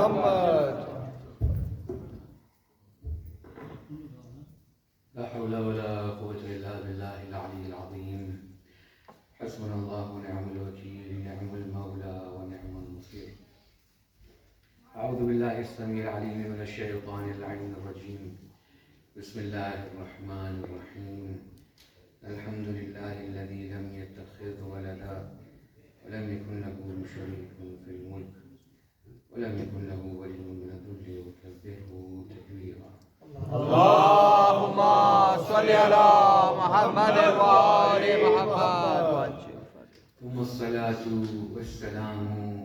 محمد. لا حول ولا قوة إلا بالله العلي العظيم. حسبنا الله ونعم الوكيل، نعم المولى ونعم النصير. أعوذ بالله السميع العليم من الشيطان اللعين الرجيم. بسم الله الرحمن الرحيم. الحمد لله الذي لم يتخذ ولدا ولم يكن له شريك في الملك ولم يكن له ولي من الذل وكبره تكبيرا. اللهم صل على محمد وآل محمد. ثم الصلاة والسلام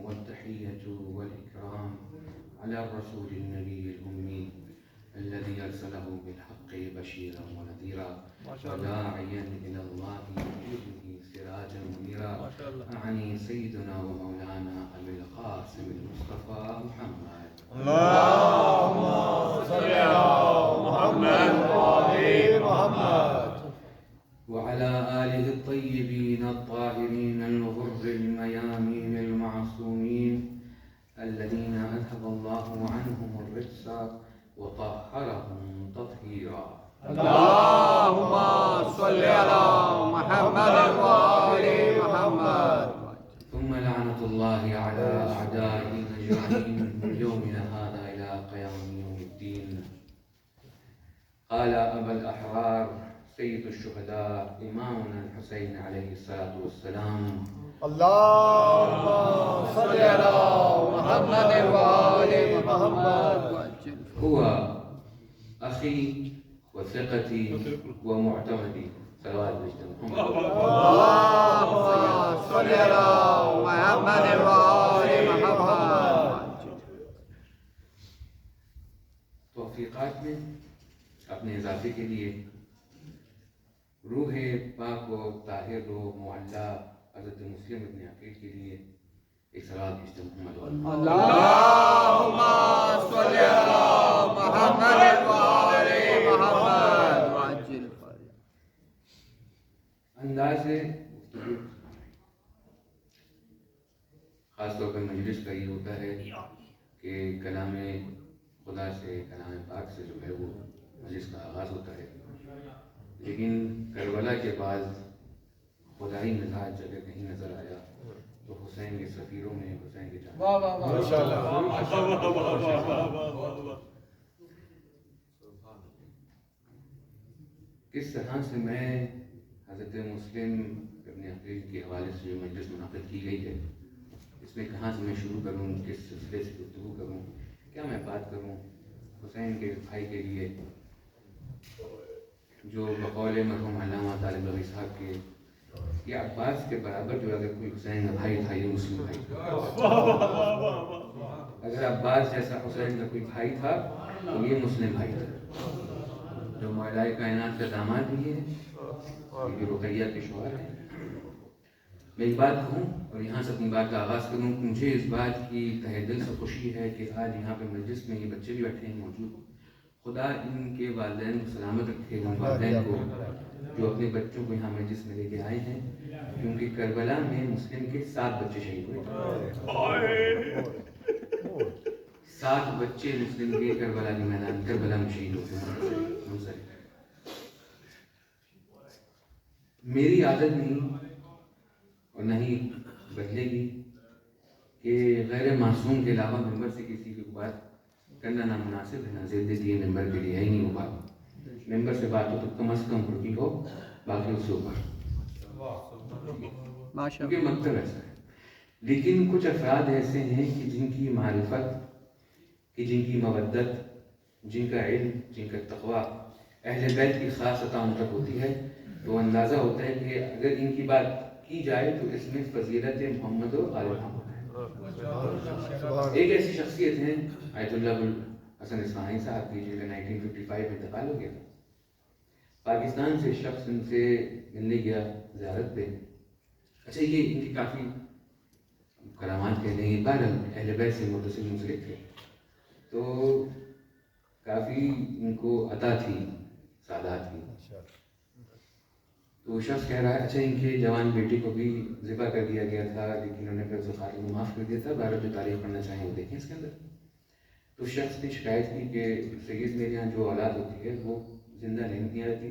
والتحية والإكرام على الرسول النبي الأمي الذي أرسله بالحق بشيرا ونذيرا وداعيا إلى الله بإذنه سراجا منيرا. أعني سيدنا ومولانا أبي القاسم المصطفى محمد. اللهم صل على محمد وآل محمد. وعلى آله الطيبين الطاهرين الغر الميامين المعصومين الذين أذهب الله عنهم الرجس وطهرهم تطهيرا. اللهم صل على محمد وآل محمد. ثم لعنة الله على أعدائنا أجمعين من يومنا هذا إلى قيام يوم الدين. قال أبا الأحرار سيد الشهداء إمامنا الحسين عليه الصلاة والسلام: اللهم صل على محمد وآل محمد. هو أخي وثقتي ومعتمدي. صلوات محمد. اللهم صل على محمد وآل محمد. توفیقات میں اپنے اضافے کے لیے روح پاک و طاہر و معلّہ حضرت مسلم ابن عقیل کے لیے ایک صلوات محمد. اللهم صل على محمد وآل محمد. انداز گفتگو خاص طور پر مجلس کا یہ ہوتا ہے کہ کلام خدا سے، کلام پاک سے جو ہے وہ مجلس کا آغاز ہوتا ہے، لیکن کربلا کے بعد خدائی مزاج اگر کہیں نظر آیا تو حسین کے سفیروں میں حسین کے جانے. کس طرح سے میں حضرت مسلم ابن عقیل کے حوالے سے جو مجلس منعقد کی گئی ہے، اس میں کہاں سے میں شروع کروں، کس سلسلے سے گفتگو کروں، کیا میں بات کروں حسین کے بھائی کے لیے جو بقول مرحوم علامہ طالب ربیع صاحب کے کہ عباس کے برابر جو اگر کوئی حسین کا بھائی تھا یہ مسلم بھائی تھا. اگر عباس جیسا حسین کا کوئی بھائی تھا تو یہ مسلم بھائی تھا. جو مولا کائنات کا داماد بھی ہے، یہ رقیہ کے شوہر ہیں. میں ایک بات کہوں اور یہاں سے اپنی بات کا آغاز کروں. مجھے اس بات کی تہہ دل سے خوشی ہے کہ آج یہاں پہ مجلس میں یہ بچے بھی بیٹھے ہیں موجود. خدا ان کے والدین کو سلامت رکھے، ان والدین کو جو اپنے بچوں کو یہاں مجلس میں لے کے آئے ہیں، کیونکہ کربلا میں مسلم کے 7 بچے شہید ہوئے. 7 بچے مسلم کے کربلا کے میدان کربلا میں شہید ہوتے ہیں. میری عادت نہیں اور نہ ہی بدلے گی کہ غیر معصوم کے علاوہ ممبر سے کسی کی بات کرنا نامناسب ہے. نہ زیادتی ہے ممبر کے لیے، ہے ہی نہیں وہ بات. ممبر سے بات ہو تو کم از کم اردو ہو، باقی اس سے اوپر، کیونکہ مکتب ایسا ہے. لیکن کچھ افراد ایسے ہیں کہ جن کی معرفت، کہ جن کی مودت، جن کا علم، جن کا تقویٰ اہل بیت کی خاص عطا ان تک ہوتی ہے، تو اندازہ ہوتا ہے کہ اگر ان کی بات کی جائے تو اس میں فضیلت محمد و آل محمد ہے. ایک ایسی شخصیت ہیں آیت اللہ حسن اصفہانی صاحب کی جن کا 1955 میں انتقال ہو گیا تھا. پاکستان سے شخص ان سے ملنے گیا زیارت پہ. اچھا یہ ان کی کافی کرامات کہتے ہیں، بہرحال اہل بیت سے متصل منسلک تھے تو کافی ان کو عطا تھی، سعادت تھی. تو شخص کہہ رہا ہے اچھا ان کے جوان بیٹی کو بھی ذبح کر دیا گیا تھا، لیکن انہوں نے پھر زخارے کو معاف کر دیا تھا. بہرحال جو تاریخ پڑھنا چاہیں وہ دیکھیں اس کے اندر. تو شخص نے شکایت کی کہ سید میرے یہاں جو اولاد ہوتی ہے وہ زندہ نہیں رہتی،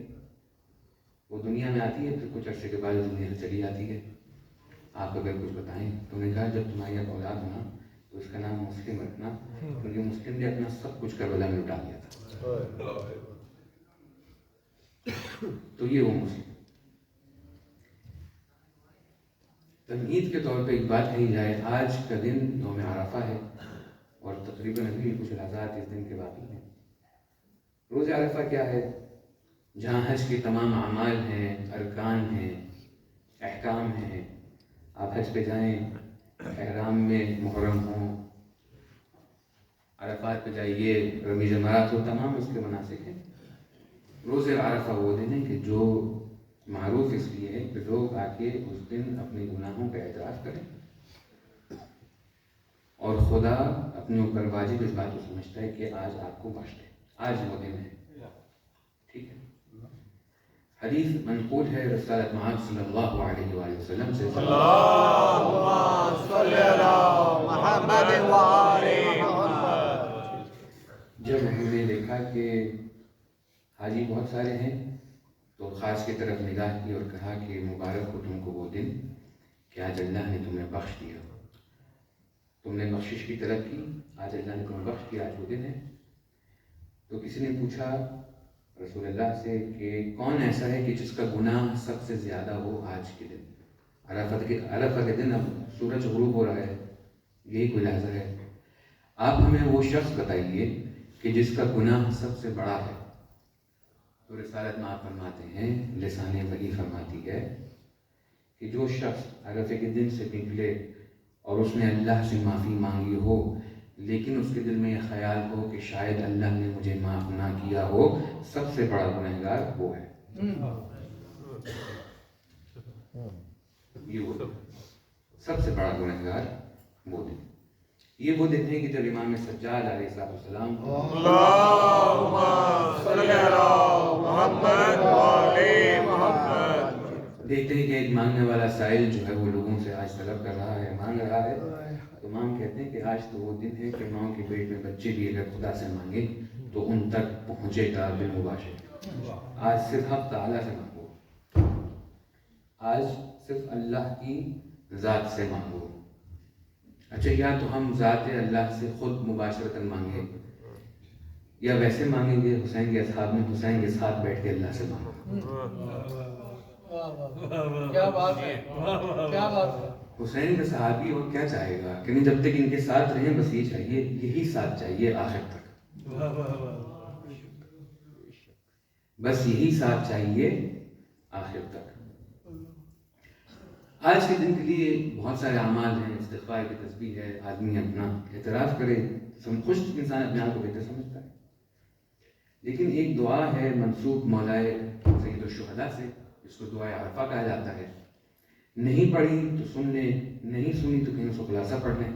وہ دنیا میں آتی ہے پھر کچھ عرصے کے بعد دنیا سے چلی جاتی ہے، آپ اگر کچھ بتائیں۔ تو انہوں نے کہا جب تمہاری اب اولاد ہونا تو اس کا نام مسلم رکھنا، کیونکہ مسلم نے اپنا سب کچھ کربلا میں لٹا دیا تھا۔ تو یہ وہ مسلم۔ تمہید کے طور پہ ایک بات کہی جائے، آج کا دن یوم عرفہ ہے اور تقریباً ابھی کچھ لحظات اس دن کے باقی ہیں۔ روز عرفہ کیا ہے؟ جہاں حج کے تمام اعمال ہیں، ارکان ہیں، احکام ہیں، آپ حج پہ جائیں، احرام میں محرم ہوں، عرفات پہ جائیے، رمی جمرات ہو، تمام اس کے مناسک ہیں۔ روز عرفہ وہ دن ہے کہ جو معروف اس لیے ہے کہ لوگ آ کے اس دن اپنے گناہوں کا اعتراف کریں، اور خدا اپنے اوپر واجب اس بات کو سمجھتا ہے کہ آج آپ کو بخش دے، آج وہ دن ہے، ٹھیک ہے۔ حدیث منقول ہے رسالت معاذ صلی اللہ علیہ وآلہ وسلم سے، اللهم صل على محمد وآل محمد۔ جب انہوں نے دیکھا کہ حاجی بہت سارے ہیں تو خاص کی طرف نگاہ کی اور کہا کہ مبارک ہو تم کو وہ دن کہ آج اللہ نے تمہیں بخش دیا، تم نے بخشش کی طلب کی، آج اللہ نے تمہیں بخش دیا، آج وہ دن ہے۔ تو کسی نے پوچھا رسول اللہ سے کہ کون ایسا ہے کہ جس کا گناہ سب سے زیادہ ہو آج کے دن، عرفہ کے دن، اب سورج غروب ہو رہا ہے، یہی کوئی لحظہ ہے، آپ ہمیں وہ شخص بتائیے کہ جس کا گناہ سب سے بڑا ہے۔ تو رسالت میں آپ فرماتے ہیں، لسان وحی فرماتی ہے کہ جو شخص عرفے کے دن سے نکلے اور اس نے اللہ سے معافی مانگی ہو لیکن اس کے دل میں یہ خیال ہو کہ شاید اللہ نے مجھے معاف نہ کیا ہو، سب سے بڑا گنہگار وہ ہے۔ یہ وہ سب سے بڑا گنہگار وہ دن، یہ وہ دن ہے کہ جب امام سجاد علیہ السلام اللهم صل على محمد وآل محمد، دیکھتے ہیں کہ ایک مانگنے والا سائل جو ہے وہ لوگوں سے آج طلب کر رہا ہے، مانگ رہا ہے، تو امام کہتے ہیں کہ آج تو وہ دن ہے کہ ماں کے پیٹ میں بچے بھی اگر خدا سے مانگے تو ان تک پہنچے گا بالمباشر۔ آج صرف حق تعالیٰ سے مانگو، آج صرف اللہ کی ذات سے مانگو۔ اچھا، یا تو ہم ذات اللہ سے خود مباشرتاً مانگیں یا ویسے مانگیں گے حسین کے اصحاب میں حسین کے ساتھ بیٹھ کے اللہ سے مانگو۔ کیا بات ہے، کیا بات ہے۔ حسین کا صحابی اور کیا چاہے گا کہ جب تک ان کے ساتھ رہیں بس یہ چاہیے، یہی ساتھ چاہیے آخر تک، بس یہی ساتھ چاہیے آخر تک۔ آج کے دن کے لیے بہت سارے اعمال ہیں، استغفار کی تسبیح ہے، آدمی اپنا اعتراف کرے، خوش انسان اپنے آپ کو بہتر سمجھتا ہے، لیکن ایک دعا ہے منسوب مولائے سید الشہداء سے، جس کو دعائے عرفہ کہا جاتا ہے، نہیں پڑھی تو سن لیں، نہیں سنی تو کہیں اس کو خلاصہ پڑھ لیں،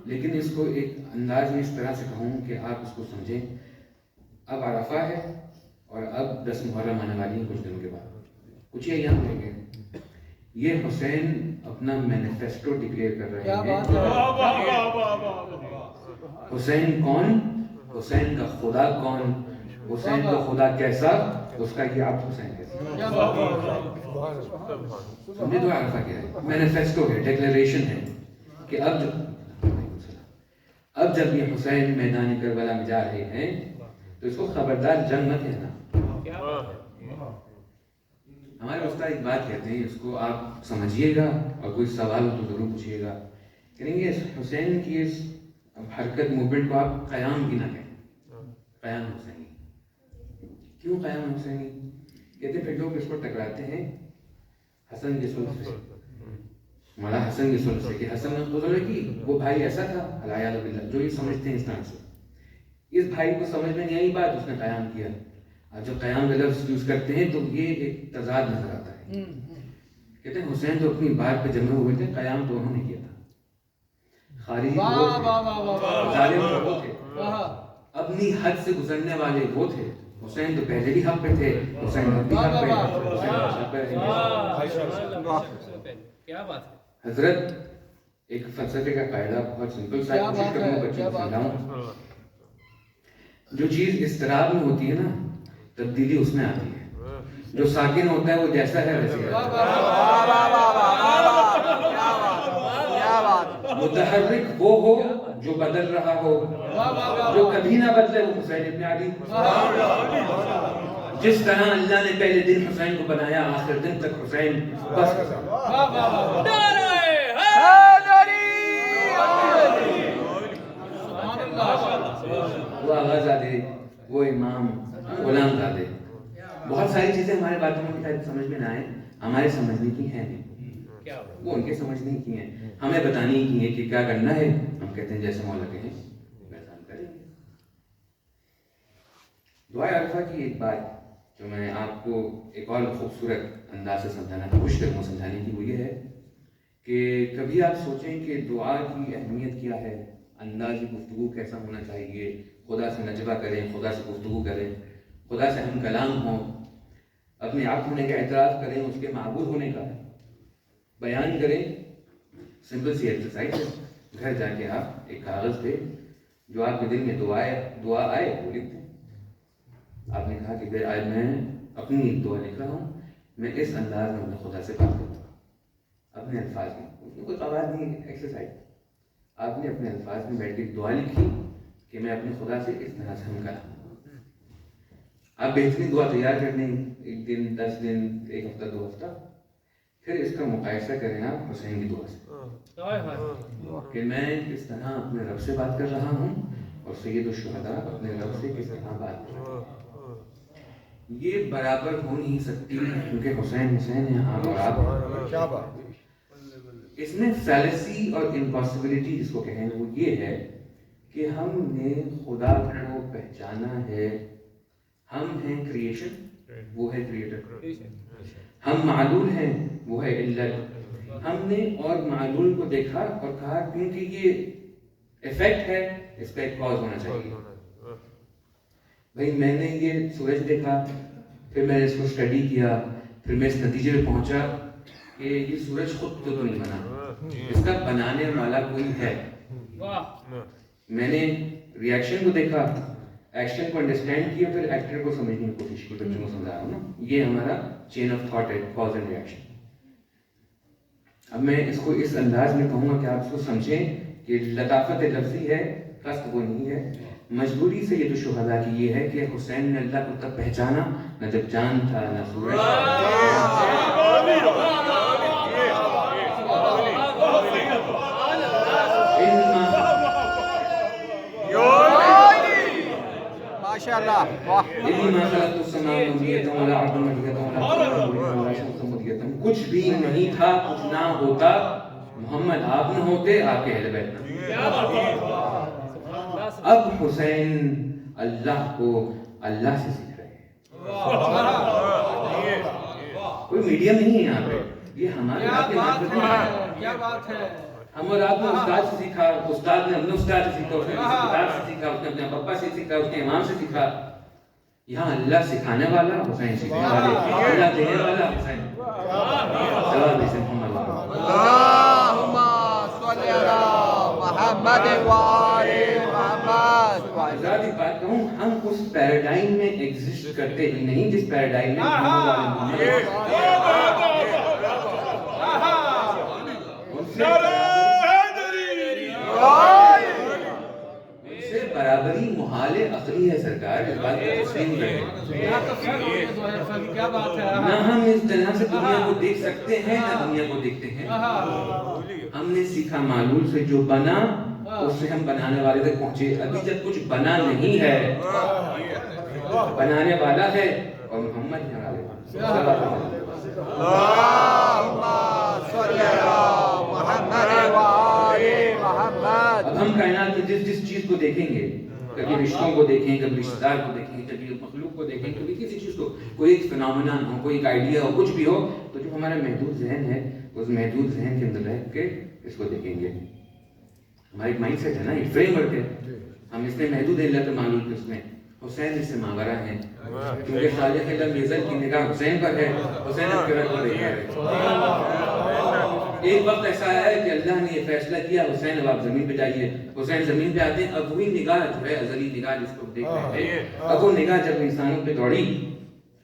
لیکن اس کو ایک انداز میں اس طرح سے کہوں کہ آپ اس کو سمجھیں۔ اب عرفہ ہے اور اب 10 محرم آنے والی ہے کچھ دنوں کے بعد، کچھ یہ یاد رہیں گے، یہ حسین اپنا مینیفیسٹو ڈکلیئر کر رہے ہیں۔ حسین کون، حسین کا خدا کون، حسین کا خدا کیسا، اس کا یہ عبد حسین کیسا، سمجھے؟ تو عرفہ کیا ہے؟ مینیفیسٹو ہے، ڈیکلیریشن ہے کہ اب جب یہ حسین میدان کربلا میں جا رہے ہیں تو اس کو خبردار جنگ مت کہنا۔ ہمارے استاد ایک بات کہتے ہیں، اس کو آپ سمجھیے گا اور کوئی سوال ہو تو ضرور پوچھیے گا، کہیں گے حسین کی اس حرکت موومنٹ کو آپ قیام بھی نہ کہیں، قیام حسینی۔ کیوں قیام حسینی کہتے ہیں؟ پھر لوگ اس کو ٹکراتے ہیں حسن کے سلسلے سے، مولا حسن کے سلسلے سے کہ حسن غزل کی وہ بھائی ایسا تھا، علیہ باللہ، جو یہ سمجھتے ہیں اس طرح سے، اس بھائی کو سمجھ میں نہیں آئی بات، اس نے قیام کیا۔ اور جب قیام کا لفظ یوز کرتے ہیں تو یہ ایک تضاد نظر آتا ہے۔ کہتے ہیں حسین تو اپنی بات پہ جمع ہوئے تھے، قیام تو انہوں نے کیا تھا۔ خارجی ظالم وہ تھے، اپنی حد سے گزرنے والے وہ تھے۔ حسین تو پہلے بھی حق پہ تھے، حسین اب بھی حق پہ ہیں۔ حضرت ایک فلسفے کا قاعدہ بہت سمپل سا کوشش کروں بچوں کو سمجھاؤں جو چیز اضطراب میں ہوتی ہے نا تبدیلی اس میں آتی ہے، جو ساکن ہوتا ہے وہ جیسا ہے ویسے ہے، متحرک وہ ہو جو بدل رہا ہو، جو کبھی نہ بدلے وہ حسین ابن علی۔ جس طرح اللہ نے پہلے دن حسین کو بنایا آخر دن تک حسین بس۔ وہ آغا زادے، وہ امام غلام زادے، بہت ساری چیزیں ہمارے باتوں میں شاید سمجھ میں نہ آئیں، ہمارے سمجھنے کی ہیں نہیں، وہ ان کے سمجھنے کی ہیں، ہمیں بتانے کی ہیں کہ کیا کرنا ہے، ہم کہتے ہیں جیسے مولا کہیں ویسا ہم کریں گے۔ دعائے عرفہ کی ایک بات جو میں آپ کو ایک اور خوبصورت انداز سے سمجھانا کوشش کروں گا سمجھانے کی، وہ یہ ہے کہ کبھی آپ سوچیں کہ دعا کی اہمیت کیا ہے، انداز گفتگو کیسا ہونا چاہیے، خدا سے نجوہ کریں، خدا سے گفتگو کریں، خدا سے ہم کلام ہوں، اپنے آپ ہونے کا اعتراف کریں، اس کے معبود ہونے کا بیان کریں۔ سمپل سی ایکسرسائز ہے، گھر جا کے آپ ایک کاغذ پہ جو آپ کے دل میں دعا آئے وہ لکھ دیں۔ آپ نے کہا کہ آج میں اپنی ایک دعا لکھ رہا ہوں، میں اس انداز میں اپنے خدا سے بات کرتا ہوں، اپنے الفاظ میں، کوئی قواعد نہیں، ایکسرسائز۔ آپ نے اپنے الفاظ میں بیٹھ کے دعا لکھی کہ میں اپنے خدا سے اس طرح سے ہم کروں۔ آپ بہترین دعا تیار کر لیں، 1 دن 10 دن 1 ہفتہ 2 ہفتہ، پھر اس کا مقایسہ کریں آپ حسین کی دعا سے کہ میں کس طرح اپنے رب سے بات کر رہا ہوں اور سید الشہداء اپنے رب سے کس طرح بات کر رہے ہیں۔ یہ برابر ہو نہیں سکتی کیونکہ حسین حسین ہے، آپ اور آپ۔ اس میں فیلسی اور امپاسبلٹی جس کو کہیں وہ یہ ہے کہ ہم نے خدا کو پہچانا ہے، ہم ہیں کریشن، وہ ہے کریٹر، ہم معلول ہیں، وہ ہے علت۔ ہم نے اور معلول کو دیکھا اور کہا کیونکہ یہ ایفیکٹ ہے اس کا ایک کاز ہونا چاہیے۔ بھائی میں نے یہ سورج دیکھا، پھر میں نے اس کو اسٹڈی کیا، پھر میں اس نتیجے پہ پہنچا کہ یہ سورج خود تو نہیں بنا، اس کا بنانے والا کوئی ہے۔ میں نے ریئیکشن کو دیکھا، ایکشن کو انڈرسٹینڈ کیا، پھر ایکٹر کو سمجھنے کی کوشش کی، بچوں کو سمجھا رہا ہوں نا، یہ ہمارا چین آف تھاٹ ہے، کاز اینڈ ریئیکشن۔ اب میں اس کو اس انداز میں کہوں گا کہ آپ اس کو سمجھیں کہ لطافت لفظی ہے، قصد وہ نہیں ہے۔ مجبوری سے یہ جو شہداء کی یہ ہے کہ حسین نے اللہ کو تب پہچانا نہ جب چاند تھا نہ سورج تھا۔ ماشاءاللہ، واہ، کچھ بھی نہیں تھا، کچھ نہ ہوتا، محمد آپ نہ ہوتے، آپ کے اہل بیت نہ ہوتے۔ اب حسین اللہ کو اللہ سے سیکھ رہے ہیں، کوئی میڈیم نہیں ہے یہاں پہ، یہ ہمارے آپ کے کیا بات ہے۔ ہم اور آپ نے استاد سے سیکھا، استاد نے اپنے استاد سے سیکھا، اس نے کسی کتاب سے سیکھا، اس نے اپنے پپا سے سیکھا، اس نے امام سے سیکھا۔ یہاں اللہ سکھانے والا حسین سیکھنے والے، اللہ دینے والا حسین۔ جواب دیجیے محمد اللہم صلی علی محمد وآل محمد۔ آزاد ایک بات کہوں، ہم اس پیراڈائم میں ایگزسٹ کرتے ہی نہیں جس پیراڈائم میں ان سے برابری محال عقلی ہے سرکار، اس بات کو تسلیم کریں۔ کیا بات ہے۔ نہ ہم اس طرح سے دنیا کو دیکھ سکتے ہیں نہ دنیا کو دیکھتے ہیں۔ ہم نے سیکھا معلول سے، جو بنا اس سے ہم بنانے والے تک پہنچے۔ ابھی جب کچھ بنا نہیں ہے، بنانے والا ہے اور محمد ہے۔ اب ہم کائنات میں جس چیز کو دیکھیں گے، کبھی رشتوں کو دیکھیں، کبھی رشتہ دار کو دیکھیں، کبھی مخلوق کو دیکھیں، کبھی کسی چیز کو، کوئی ایک فنامنان ہو، کوئی ایک آئیڈیا ہو، کچھ بھی ہو، تو جو ہمارا محدود ذہن ہے اس محدود ذہن کے اندر رہ کے اس کو دیکھیں گے۔ ہمارا ایک مائنڈ سیٹ ہے نا، ایک فریم ورک ہے، ہم اس میں محدود ہیں اللہ کے معلوم کے اس میں۔ حسین اس سے ماورا ہیں کیونکہ خالق لم یزل کی نگاہ حسین پر ہے، حسین اب کے رب کو دیکھ رہے ہیں۔ ایک وقت ایسا ہے کہ اللہ نے یہ فیصلہ کیا حسین اب آپ زمین پہ جائیے. حسین زمین پہ آتے ہیں. اب وہی نگاہ جو ہے ازلی نگاہ جس کو دیکھ رہے تھے, اب وہ نگاہ جب انسانوں پہ دوڑی,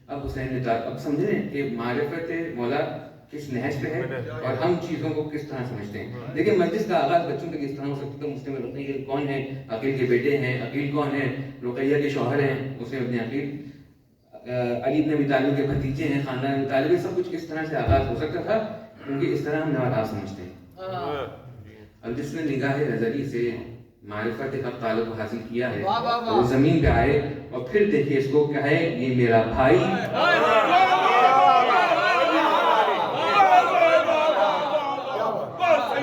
اب حسین نے اب سمجھیں کہ معرفت مولا کس نہج پہ ہے اور ہم چیزوں کو کس طرح سمجھتے ہیں. لیکن مجلس کا آغاز بچوں کے کس طرح ہو سکتا ہے. مسلم رقیہ کون ہے, عقیل کے بیٹے ہیں, عقیل کون ہے, رقیہ کے شوہر ہیں, مسلم ابن عقیل, علی بن ابی طالب کے بھتیجے ہیں, خاندان ابی طالب, یہ سب کچھ کس طرح سے آغاز ہو سکتا تھا, کیونکہ اس طرح ہم نوالات سمجھتے ہیں. اب جس نے نگاہ ازلی سے معرفت حق تعلق کو حاصل کیا ہے وہ زمین پہ آئے اور پھر دیکھیے اس کو کہے یہ میرا بھائی,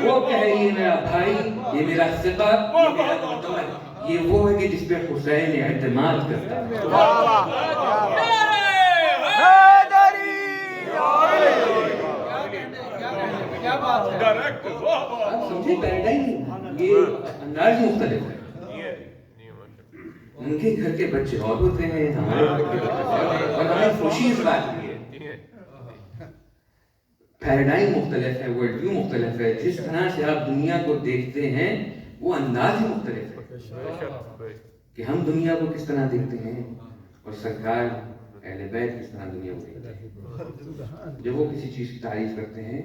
وہ کہے یہ میرا بھائی, یہ میرا ثقہ, یہ میرا معتمد, یہ وہ ہے کہ جس پہ حسین اعتماد کرتا ہے. کیا بات ہے. آپ سمجھے پیراڈائم, یہ انداز مختلف ہے. ان کے گھر کے بچے اور ہوتے ہیں, ہمارے گھر کے بچے, اور ہمیں خوشی اس بات کی ہے. پیراڈائم مختلف ہے, ورلڈ ویو مختلف ہے, جس طرح سے آپ دنیا کو دیکھتے ہیں وہ انداز ہی مختلف ہے کہ ہم دنیا کو کس طرح دیکھتے ہیں اور سرکار اہل بیت کس طرح دنیا کو دیکھتے ہیں. جب وہ کسی چیز کی تعریف کرتے ہیں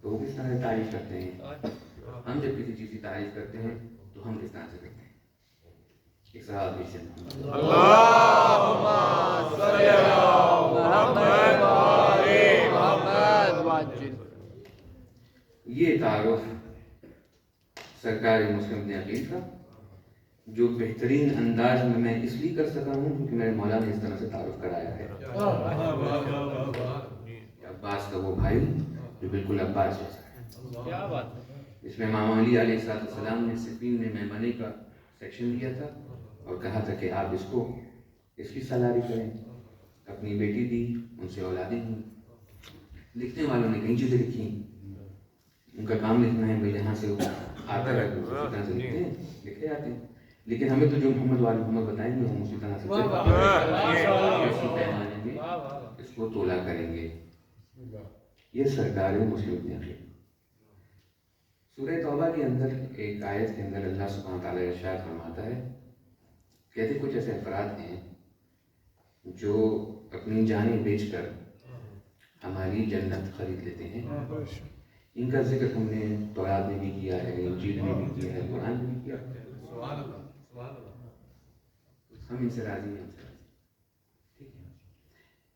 تو وہ کس طرح سے تعریف کرتے ہیں, ہم جب کسی چیز کی تعریف کرتے ہیں تو ہم کس طرح سے کرتے ہیں. ایک صحابی سے اللہم صلی علی محمد و آل محمد وعجل. یہ تعارف سرکار مسلم ابن عقیل کا جو بہترین انداز میں اس لیے کر سکا ہوں کیونکہ میرے مولا نے اس طرح سے تعارف کرایا ہے. عباس کا وہ بھائی جو بالکل عباس جیسا ہے. اس میں امام علی علیہ السلام نے صفین میں میمنے کا سیکشن دیا تھا اور کہا تھا کہ آپ اس کی سالاری کریں. اپنی بیٹی دی, ان سے اولادیں ہوئیں. لکھنے والوں نے کئی چیزیں لکھی, ان کا کام لکھنا ہے, بھائی جہاں سے آتا ہے اسی طرح سے لکھتے ہیں, لکھتے آتے ہیں. لیکن ہمیں تو جو محمد وال محمد بتائیں گے ہم اسی طرح سے اسی پیمانے میں اس کو تولا کریں گے. یہ سرکار مسلم ابن عقیل. سورہ توبہ کے اندر ایک آیت کے اندر اللہ سبحانہ تعالیٰ ارشاد فرماتا ہے, کہتے کچھ ایسے افراد ہیں جو اپنی جانیں بیچ کر ہماری جنت خرید لیتے ہیں. ان کا ذکر ہم نے تورات میں بھی کیا ہے, انجیل میں بھی کیا ہے, قرآن میں بھی کیا ہے. ہم ان سے راضی ہیں. ٹھیک ہے.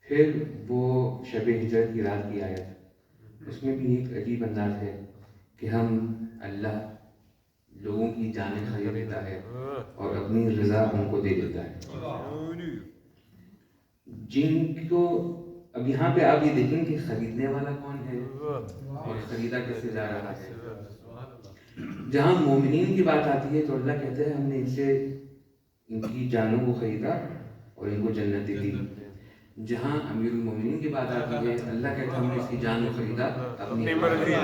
پھر وہ شب ہجرت کی رات کی آیت, اس میں بھی ایک عجیب انداز ہے کہ ہم اللہ لوگوں کی جانیں خرید لیتا ہے اور اپنی رضا ان کو دے دیتا ہے. جن کو اب یہاں پہ آپ یہ دیکھیں کہ خریدنے والا کون ہے اور خریدا کیسے جا رہا ہے. جہاں مومنین کی بات آتی ہے تو اللہ کہتے ہیں ہم نے ان سے ان کی جانوں کو خریدا اور ان کو جنتیں دی. جہاں امیر المومنین کی بات آتی ہے اللہ کہتا ہے ہم نے اس کی جان کو خریدا اپنی مرضی.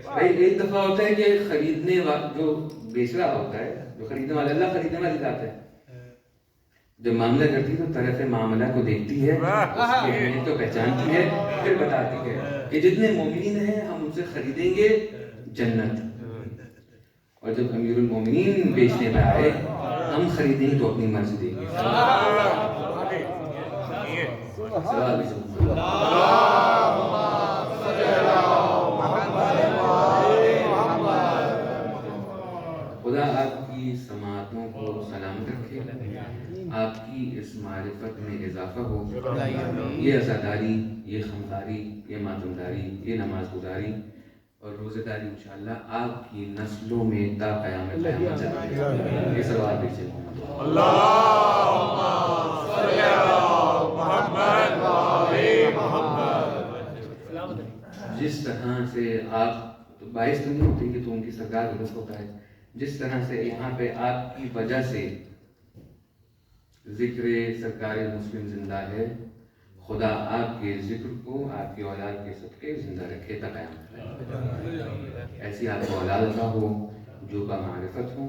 بھائی ایک دفعہ ہوتا ہے کہ خریدنے والا جو بیچ رہا ہوتا ہے, جو خریدنے والا, اللہ خریدنے والی ذات ہے, جب معاملہ کرتی ہے تو طرف معاملہ کو دیکھتی ہے, اس کی اہمیت کو پہچانتی ہے, پھر بتاتی ہے کہ جتنے مومنین ہیں ہم ان سے خریدیں گے جنت. اور جب امیر المومنین بیچنے پہ آئے ہم خریدیں گے تو اپنی مرضی دیں گے. خدا آپ کی سماعتوں کو سلامت رکھے, آپ کی اس معرفت میں اضافہ ہو. یہ عزاداری, یہ خمداری, یہ ماتمداری, یہ نماز گزاری اور روزہ داری انشاءاللہ آپ کی نسلوں میں تا قیامت جائے. یہ سوال بیچے اللہم صلی علی محمد و آل محمد. جس طرح سے آپ باعث تو نہیں ہوتے کہ تو ان کی سرکار کا رزق ہوتا ہے, جس طرح سے یہاں پہ آپ کی وجہ سے ذکر سرکار مسلم زندہ ہے, خدا آپ کے ذکر کو آپ کی اولاد کے صدقے زندہ رکھے تا قیامت. ایسی آپ کو اولاد عطا ہو جو با معرفت ہوں,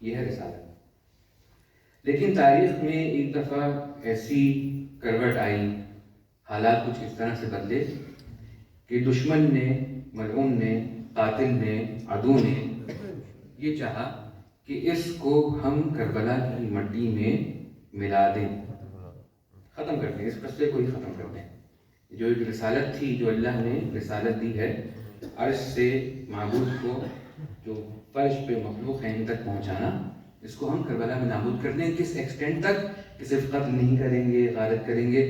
یہ ہے رسالت. لیکن تاریخ میں ایک دفعہ ایسی کروٹ آئی، حالات کچھ اس طرح سے بدلے کہ دشمن نے، ملعون نے، قاتل نے، عدو نے یہ چاہا کہ اس کو ہم کربلا کی مٹی میں ملا دیں، ختم کر دیں، اس قصے کو ہی ختم کر دیں. جو ایک رسالت تھی، جو اللہ نے رسالت دی ہے عرش سے معبود کو، جو فرش پہ مخلوق ہے، ان تک پہنچانا، اس کو ہم کربلا میں نابود کر دیں. کس ایکسٹینٹ تک کہ صرف قتل نہیں کریں گے، غارت کریں گے،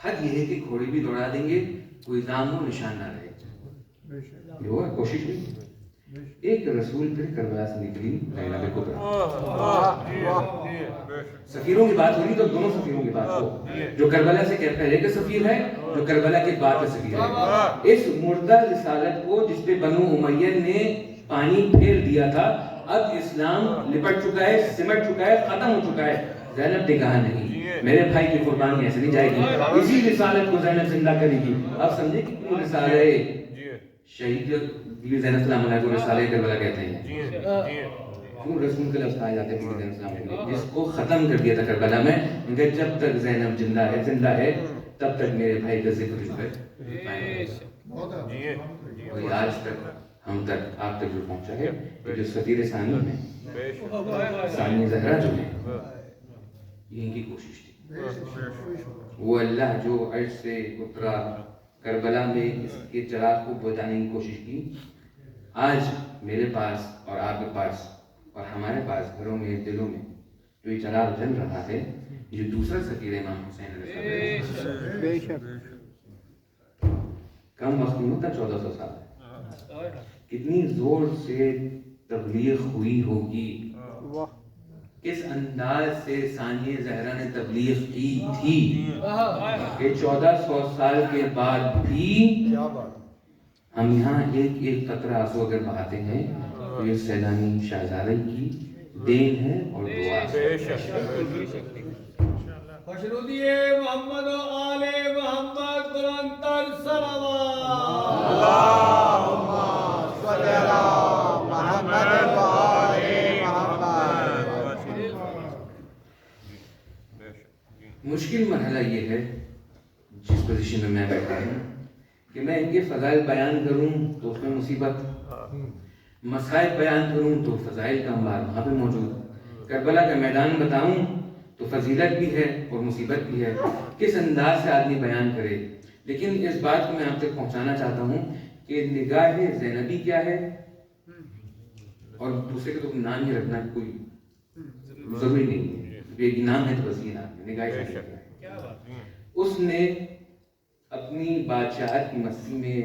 حد یہ ہے کہ گھوڑے بھی دوڑا دیں گے، کوئی نام و نشان نہ رہے. یہ ہوا کوشش ہوئی. ایک رسول پھر کربلا سے نکلی زینب کبریٰ. سفیروں کی بات ہو رہی تو دونوں سفیروں کی بات ہو، جو کربلا سے پہلے کا سفیر ہے، جو کربلا کے بعد کا سفیر ہے. اس مردہ رسالت کو جس پہ بنو امیہ نے پانی پھیر دیا تھا، اب اسلام لپٹ چکا ہے، سمٹ چکا ہے، ختم ہو چکا ہے. زینب نے کہا نہیں، میرے بھائی کی قربانی ایسے نہیں جائے گی، اسی رسالت کو زینب زندہ کرے گی. آپ سمجھے کہ کیوں رسالہ شہید زینب السلام علیہ کو رسالہ کربلا کہتے ہیں؟ کیوں رسول کے لفظ کہے جاتے ہیں زینب السلام علیہ، جس کو ختم کر دیا تھا کربلا میں. جب تک زینب زندہ ہے تب تک میرے بھائی کا ذکر جو ہے وہی آج تک ہم تک، آپ تک جو پہنچا ہے. جو سفیر ثانی ہے، ثانی زہرا جو ہے، یہ ان کی کوشش تھی. وہ اللہ جو عرش سے اترا، کربلا میں اس کے چراغ کو بجھانے کی کوشش کی. آج میرے پاس اور آپ کے پاس اور ہمارے پاس گھروں میں، دلوں میں جو یہ چراغ جل رہا ہے، یہ دوسرا سفیر امام حسین علیہ السلام، کم وقت نہیں ہوتا، 1400 سال. کتنی زور سے تبلیغ ہوئی ہوگی، کس انداز سے ثانیہ زہرا نے تبلیغ کی تھی کہ 1400 سال کے بعد بھی ہم یہاں ایک ایک قطرہ آنسو اگر بہاتے ہیں تو یہ سیلانی شہزادی کی دین ہے اور دعا ہے. خوشنودی محمد و آل محمد بلند تر صلوات. اللہم صلی علی محمد و آل محمد. مشکل مرحلہ یہ ہے جس پوزیشن میں بیٹھا ہوں کہ میں ان کے فضائل بیان کروں تو اس میں مصیبت، مسائل بیان کروں تو فضائل کا انبار وہاں پہ موجود، کربلا کا میدان بتاؤں تو فضیلت بھی ہے اور مصیبت بھی ہے. کس انداز سے آدمی بیان کرے. لیکن اس بات کو میں آپ تک پہنچانا چاہتا ہوں کہ نگاہ زینبی کیا ہے، اور دوسرے کو تو نام ہی رکھنا کوئی ضروری نہیں ہے، ایک نام ہے تو بس یہ نام ہے، نگاہ زینبی کیا ہے. اس نے اپنی بادشاہت کی مستی میں،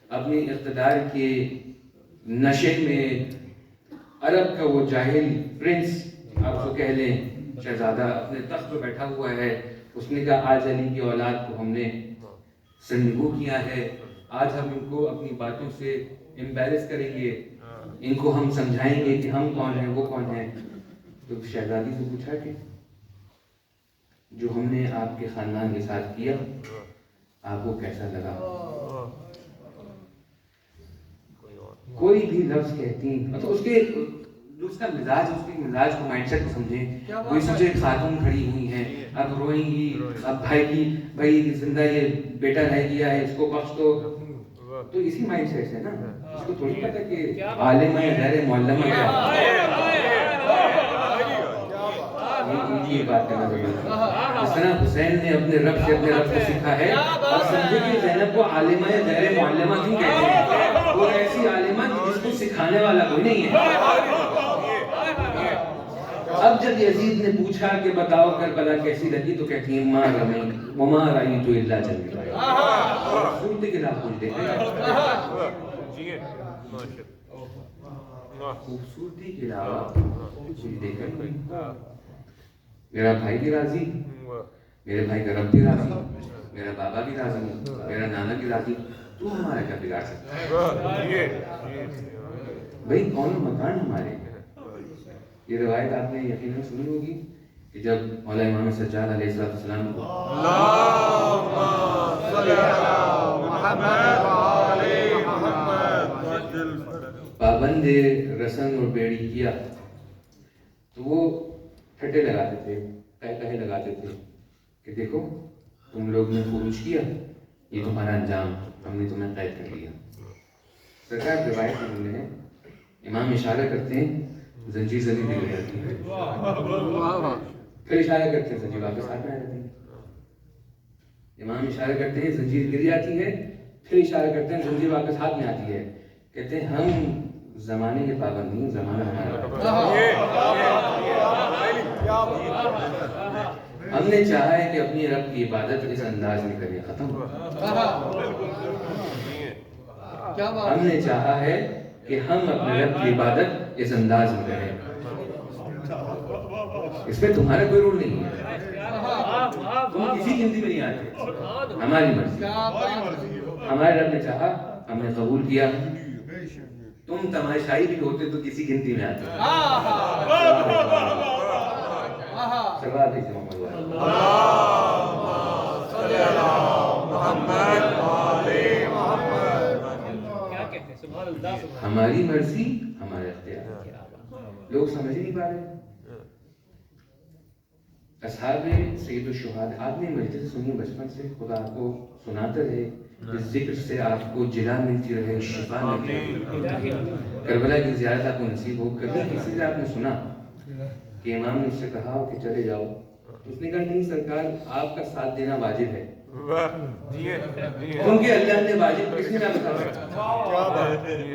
اپنے اقتدار کے نشے میں، عرب کا وہ جاہل پرنس آپ کو کہہ لیں، شہزادہ اپنے تخت پہ بیٹھا ہوا ہے. اس نے کہا آج علی کی اولاد کو ہم نے سرنگو کیا ہے، آج ہم ان کو اپنی باتوں سے امبیرس کریں گے، ان کو ہم سمجھائیں گے کہ ہم کون ہیں، وہ کون ہیں. تو شہزادی سے پوچھا کہ جو ہم نے آپ کے خاندان کے ساتھ کیا آپ کو کیسا لگا. کوئی بھی لفظ کہتی مطلب اس کے اس کا مزاج، اس کے مزاج کو مائنڈ سیٹ کو سمجھیں. کوئی سوچے خاتون کھڑی ہوئی ہیں، اب روئیں گی، اب بھائی کی بھائی زندہ یہ بیٹا رہ گیا ہے، اس کو بخش دو. تو اسی مائنڈ سیٹ سے نا، اس کو تھوڑی پتہ کہ عالم ہے غیر معلم ہے. یہ بات کرنا ضروری ہے. جس طرح حسین نے اپنے رب سے اپنے رب کو سیکھا ہے، اب سمجھے کہ زینب کو عالمہ غیر معلمہ کیوں کہتے ہیں. وہ ایسی عالمہ جس کو سکھانے والا کوئی نہیں ہے. اب جب یزید نے پوچھا کہ بتاؤ کربلا کیسی لگی تو کہتی ہے ما رمی وما رأیت الا جمیلا. خوبصورتی کے نام کچھ دیکھا خوبصورتی کے علاوہ کچھ دیکھا نہیں. میرا بھائی بھی راضی، میرے بھائی کا رب بھی راضی، میرا بابا بھی راضی، میرا نانا بھی راضی، تو ہمارا کیا بگاڑ سکتا ہے. بھائی کون مکان ہمارے. یہ روایت آپ نے یقیناً سنی ہوگی کہ جب مولا امام سجاد علیہ السلام کو پابند رسن اور بیڑی کیا تو وہ ٹھٹے لگاتے تھے، کہے لگاتے تھے کہ دیکھو تم لوگ نے خروج کیا، یہ تمہارا انجام، ہم نے تمہیں قید کر لیا۔ سرکار روایت میں ہے، امام اشارہ کرتے ہیں زنجیر زمین گر جاتی ہے، پھر اشارہ کرتے ہیں زنجیر واپس ہاتھ میں آ جاتی ہے۔ امام اشارہ کرتے ہیں زنجیر گر جاتی ہے، پھر اشارہ کرتے ہیں زنجیر واپس ہاتھ میں آتی ہے۔ کہتے ہیں ہم زمانے کے پابند نہیں، زمانہ ہمارا۔ ہم نے چاہا ہے کہ اپنی رب کی عبادت اس انداز میں کریں، ختم۔ ہم نے چاہا ہے کہ ہم اپنے رب کی عبادت اس انداز میں کریں، اس میں تمہارا کوئی رول نہیں ہے، تم کسی گنتی میں نہیں آتے، ہماری مرضی۔ ہمارے رب نے چاہا، ہم نے قبول کیا، تم تماشائی بھی ہوتے تو کسی گنتی میں آتے۔ سوال ہے محمد ہماری مرضی ہمارا اختیار، لوگ سمجھ نہیں پا رہے۔ اصحاب سید الشہداء، آپ نے مجلس سے سنی بچپن سے، خدا آپ کو سناتا رہے، اس ذکر سے آپ کو جلا ملتی رہے، شفا ملتی رہے، کربلا کی زیارت آپ کو نصیب ہو۔ کبھی کسی سے آپ نے سنا کہ امام نے اس سے کہا کہ چلے جاؤ، اس نے کہا نہیں سرکار آپ کا ساتھ دینا واجب ہے، کیونکہ اللہ نے واجب کس نے نہ بتایا؟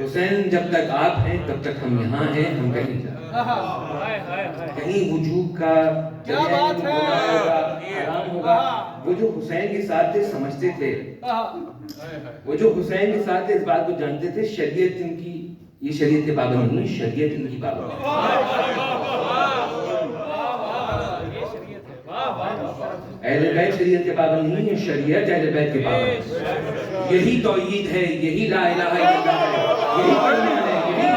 حسین جب تک آپ ہیں تب تک ہم یہاں ہیں، ہم کہیں جائیں، کہیں وجوب کا حرام ہوگا۔ وہ جو حسین کے ساتھ تھے سمجھتے تھے، وہ جو حسین کے ساتھ اس بات کو جانتے تھے، شریعت ان کی، یہ شریعت کے پابند نہیں، شریعت ان کی پابند ہے۔ اہل بیت شریعت کے پابند نہیں ہے، شریعت اہل بیت کے پابند ہے۔ یہی توحید ہے، یہی لا الہ الا اللہ ہے، یہی کلمہ ہے، یہی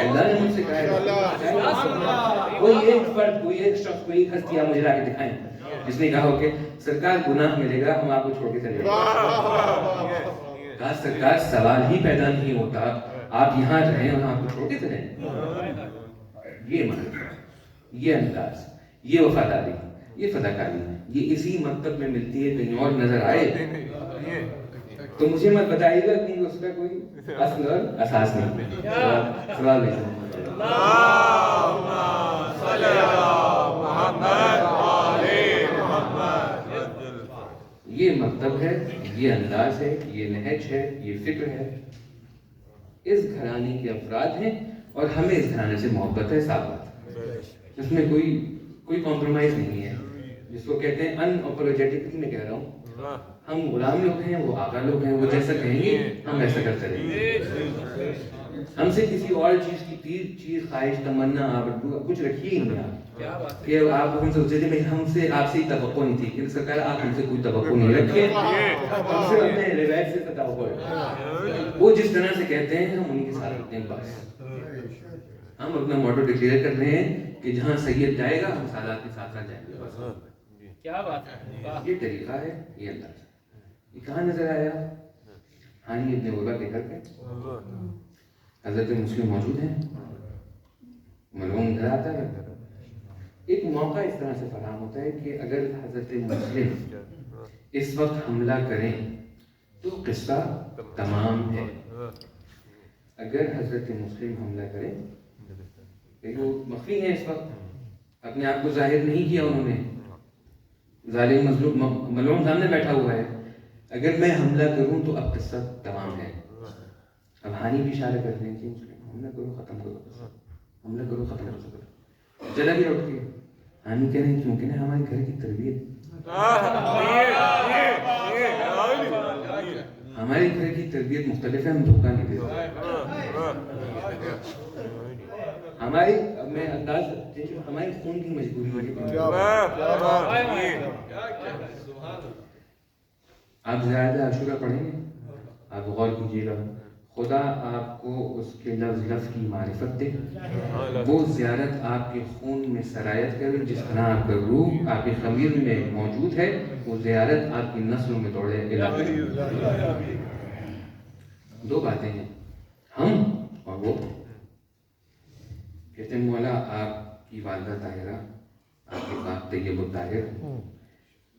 اللہ نے مجھ سے کہا ہے، کوئی ایک فرد، کوئی ایک شخص، کوئی ایک ہستی آپ مجھے لا کے دکھائیں جس نے کہا ہو کہ سرکار گناہ ملے گا، ہم آپ کو چھوڑ کے چلے جائیں۔ کہا سرکار سوال ہی پیدا نہیں ہوتا، آپ یہاں رہیں اور آپ کو چھوڑ کے چلیں۔ یہ مطلب، یہ انداز، یہ وفاداری، یہ فداکاری، یہ اسی مکتب میں ملتی ہے، کہیں اور نظر آئے تو مجھے مت بتائیے گا کہ اس کا کوئی اصل اور اساس نہیں۔ سوال نہیں۔ یہ مکتب ہے، یہ انداز ہے، یہ نہج ہے، یہ فکر ہے، اس گھرانے کے افراد ہیں اور ہمیں اس گھرانے سے محبت ہے، صاحب اس میں کوئی کمپرومائز نہیں ہے، جس کو کہتے ہیں ان اپولوجیٹکلی میں کہہ رہا ہوں، ہم غلام لوگ ہیں، وہ آقا لوگ ہیں، وہ جیسا کہیں گے ہم ایسا کرتے رہیں گے۔ ہم سے کسی اور چیز کی چیز، خواہش، تمنا، آرزو کچھ رکھی ہی نہیں آپ کہ آپ ہم سے سوچے تھے ہم سے آپ سے ہی توقع نہیں تھی کہ سرکار آپ ہم سے کوئی توقع نہیں رکھے، ہم سے اپنے روایت سے توقع ہے، وہ جس طرح سے کہتے ہیں ہم انہیں کے ساتھ رہتے ہیں، بس ہم اپنا موٹو ڈکلیئر کر رہے ہیں کہ جہاں سید جائے گا ہم سادات کے ساتھ ساتھ جائیں گے، بس کیا بات ہے۔ یہ طریقہ ہے، یہ انداز ہے۔ یہ کہاں نظر آیا؟ ہانی ابن عروہ کے گھر پہ حضرت مسلم موجود ہیں، ملعون گھر آتا ہے، ایک موقع اس طرح سے فراہم ہوتا ہے کہ اگر حضرت مسلم اس وقت حملہ کریں تو قصہ تمام ہے۔ اگر حضرت مسلم حملہ کریں، وہ مخفی ہیں اس وقت، اپنے آپ کو ظاہر نہیں کیا انہوں نے، ظالم مظلوم ملعون سامنے بیٹھا ہوا ہے، اگر میں حملہ کروں تو اب قصہ تمام ہے۔ اب ہانی بھی اشارہ کر رہے ہیں کہ حملہ کرو، ختم کرو، حملہ کرو، ختم کرو، چلا بھی اٹھ کے ہانی کہہ رہے ہیں کیونکہ نا ہمارے گھر کی تربیت، ہمارے گھر کی تربیت مختلف ہے، ہم دھوکہ نہیں دیتے، ہماری میں انداز ہمارے خون کی مجبوری ہے۔ آپ زیادہ عاشورہ پڑھیں گے، آپ غور کیجیے گا، خدا آپ کو اس کے لفظ لفظ کی معرفت دے، وہ زیارت آپ کے خون میں سرایت کرے، جس طرح آپ کا روح آپ کے خمیر میں موجود ہے، وہ زیارت آپ کی نسلوں میں دوڑے۔ دو باتیں ہیں، ہم اور وہ۔ کہتے ہیں مولا آپ کی والدہ طاہرہ، آپ کے باپ طیب الطاہر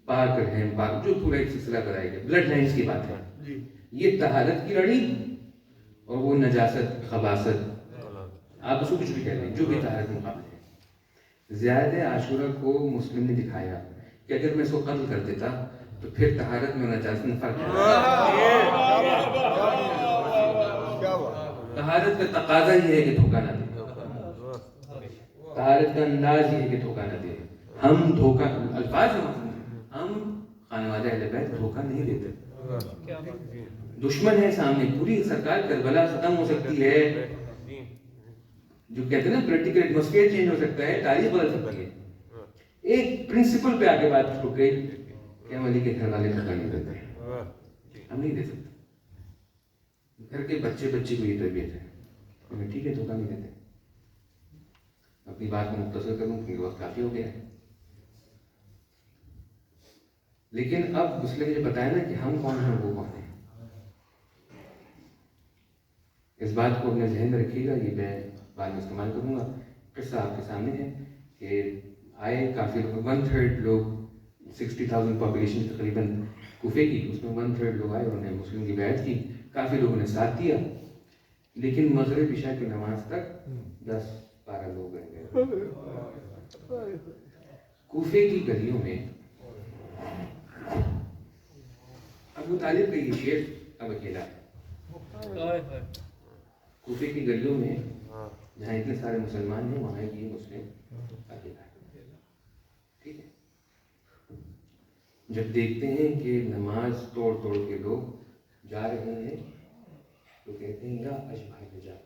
پاک رحم پاک، جو پورا ایک سلسلہ بتایا گیا، بلڈ لائنز کی بات ہے، یہ طہارت کی لڑی، اور وہ نجاست خباثت، آپ اس کو کچھ بھی کہہ دیں، جو بھی طہارت مقابلے ہے۔ زیادہ عاشورہ کو مسلم نے دکھایا کہ اگر میں اس کو قتل کر دیتا تو پھر طہارت میں نجاست میں فرق ہے۔ طہارت کا تقاضا یہ ہے کہ دھوکہ نہ دے، طہارت کا انداز یہ ہے کہ دھوکہ نہ دے۔ ہم دھوکہ، الفاظ ہیں، ہم خانوادہ اہل بیت دھوکہ نہیں دیتے۔ دشمن ہے سامنے، پوری سرکار کربلا ختم ہو سکتی ہے، جو کہتے ہیں نا پولیٹیکل ایٹماسفیئر چینج ہو سکتا ہے، تاریخ بدل سکتی ہے، ایک پرنسپل پہ آگے بات چھوٹ گئی کہ ہم علی کے گھر والے دھوکہ نہیں دیتے، ہم نہیں دے سکتے۔ گھر کے بچے بچے کو یہ تربیت ہے، ہمیں ٹھیک ہے دھوکہ نہیں دیتے۔ اپنی بات کو مختصر کروں کیونکہ وقت کافی ہو گیا ہے، لیکن اب اس نے مجھے بتایا نا کہ ہم کون ہیں وہ کون ہیں، اس بات کو اپنے ذہن میں رکھیے گا، یہ میں بعد میں استعمال کروں گا۔ قصہ آپ کے سامنے ہے کہ آئے کافی لوگ، 1/3 لوگ، 60,000 پاپولیشن تقریباً کوفے کی، اس میں 1/3 لوگ آئے، انہوں نے مسلم کی بیعت کی، کافی لوگوں نے ساتھ دیا، لیکن مغرب عشاء کی نماز تک 10-12 لوگ رہ گئے۔ کوفے کی گلیوں میں ابو طالب کا یہ شعر اب اکیلا ہے، کوفے کی گلیوں میں جہاں اتنے سارے مسلمان ہیں وہاں یہ مسلم اکیلا ہے، ٹھیک ہے۔ جب دیکھتے ہیں کہ نماز توڑ توڑ کے لوگ جا رہے ہیں تو کہتے ہیں یا اشبہ الرجال،